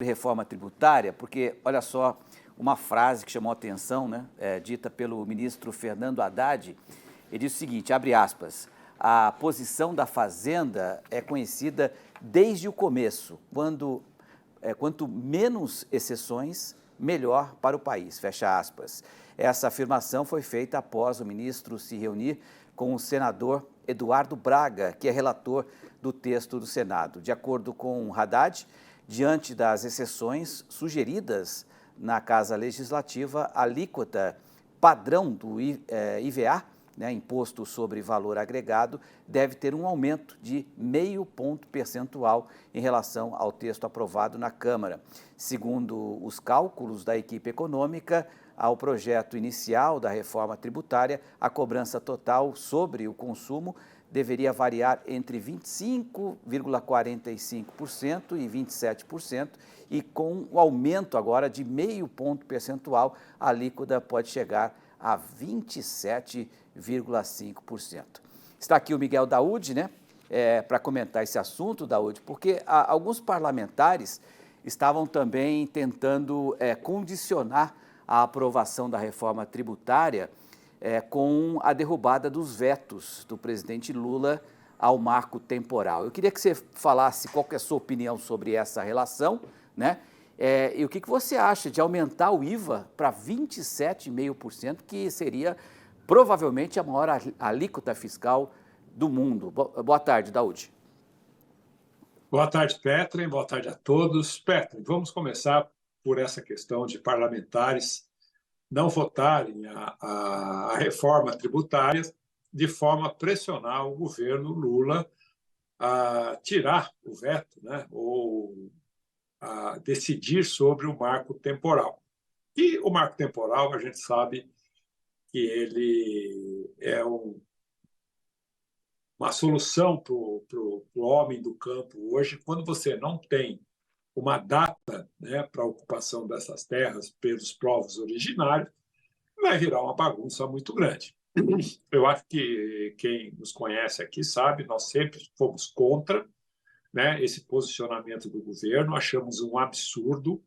reforma tributária, porque, olha só, uma frase que chamou a atenção, né, dita pelo ministro Fernando Haddad, ele diz o seguinte, abre aspas, a posição da Fazenda é conhecida desde o começo, quanto menos exceções, melhor para o país, fecha aspas. Essa afirmação foi feita após o ministro se reunir com o senador Eduardo Braga, que é relator do texto do Senado. De acordo com Haddad, diante das exceções sugeridas na Casa Legislativa, a alíquota padrão do IVA, né, Imposto sobre Valor Agregado, deve ter um aumento de 0,5 ponto percentual em relação ao texto aprovado na Câmara. Segundo os cálculos da equipe econômica, ao projeto inicial da reforma tributária, a cobrança total sobre o consumo deveria variar entre 25,45% e 27%, e com o aumento agora de 0,5 ponto percentual, a alíquota pode chegar a 27,5%. Está aqui o Miguel Daoud, né, para comentar esse assunto, Daoud, porque alguns parlamentares estavam também tentando condicionar a aprovação da reforma tributária com a derrubada dos vetos do presidente Lula ao marco temporal. Eu queria que você falasse qual que é a sua opinião sobre essa relação, né? E o que você acha de aumentar o IVA para 27,5%, que seria provavelmente a maior alíquota fiscal do mundo. Boa tarde, Daoud. Boa tarde, Petri. Boa tarde a todos. Petri, vamos começar por essa questão de parlamentares não votarem a reforma tributária de forma a pressionar o governo Lula a tirar o veto, né, ou a decidir sobre o marco temporal. E o marco temporal, a gente sabe que ele é uma solução para o homem do campo hoje, quando você não tem uma data, né, para a ocupação dessas terras pelos povos originários, vai virar uma bagunça muito grande. Eu acho que quem nos conhece aqui sabe, nós sempre fomos contra, né, esse posicionamento do governo, achamos um absurdo,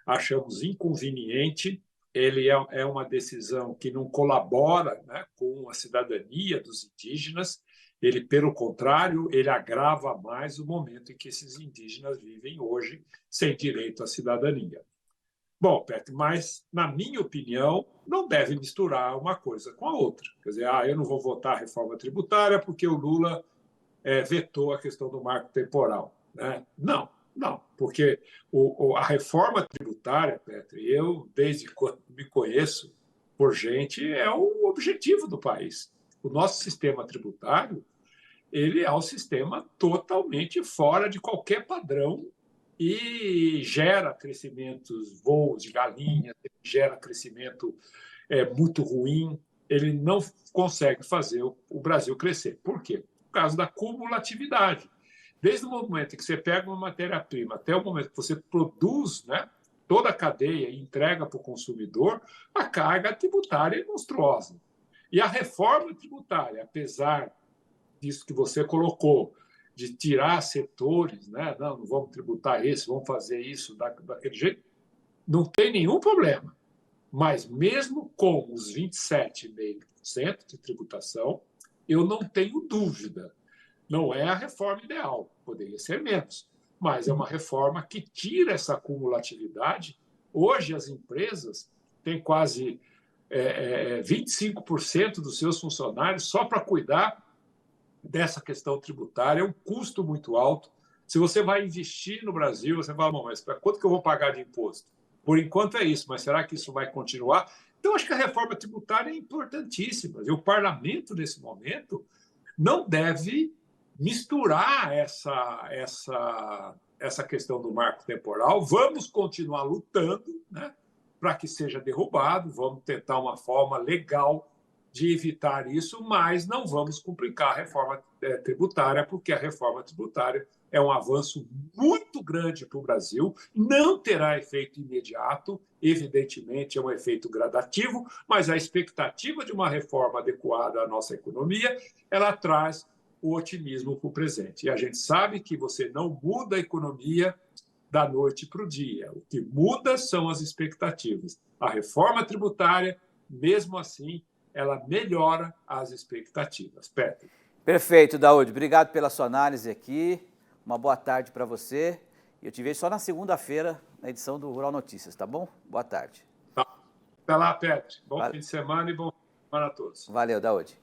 achamos inconveniente, ele é uma decisão que não colabora, né, com a cidadania dos indígenas, ele, pelo contrário, ele agrava mais o momento em que esses indígenas vivem hoje sem direito à cidadania. Bom, Petri, mas, na minha opinião, não deve misturar uma coisa com a outra. Quer dizer, eu não vou votar a reforma tributária porque o Lula vetou a questão do marco temporal, né? Não, porque a reforma tributária, Petri, eu, desde quando me conheço por gente, é o objetivo do país. O nosso sistema tributário, ele é um sistema totalmente fora de qualquer padrão e gera crescimentos, voos de galinha, gera crescimento muito ruim. Ele não consegue fazer o Brasil crescer. Por quê? Por causa da cumulatividade. Desde o momento em que você pega uma matéria-prima até o momento que você produz, né, toda a cadeia e entrega para o consumidor, a carga tributária é monstruosa. E a reforma tributária, apesar disso que você colocou, de tirar setores, né? Não vamos tributar esse, vamos fazer isso daquele jeito, não tem nenhum problema. Mas mesmo com os 27,5% de tributação, eu não tenho dúvida. Não é a reforma ideal, poderia ser menos, mas é uma reforma que tira essa cumulatividade. Hoje as empresas têm quase 25% dos seus funcionários só para cuidar dessa questão tributária, é um custo muito alto. Se você vai investir no Brasil, você fala, mas quanto que eu vou pagar de imposto? Por enquanto é isso, mas será que isso vai continuar? Então, acho que a reforma tributária é importantíssima. E o parlamento, nesse momento, não deve misturar essa questão do marco temporal. Vamos continuar lutando, né, para que seja derrubado, vamos tentar uma forma legal de evitar isso, mas não vamos complicar a reforma tributária, porque a reforma tributária é um avanço muito grande para o Brasil, não terá efeito imediato, evidentemente é um efeito gradativo, mas a expectativa de uma reforma adequada à nossa economia, ela traz o otimismo para o presente. E a gente sabe que você não muda a economia da noite para o dia. O que muda são as expectativas. A reforma tributária, mesmo assim, ela melhora as expectativas. Petro. Perfeito, Daúde. Obrigado pela sua análise aqui. Uma boa tarde para você. Eu te vejo só na segunda-feira, na edição do Rural Notícias, tá bom? Boa tarde. Tá. Até lá, Petro. Bom fim de semana e bom fim de semana a todos. Valeu, Daúde.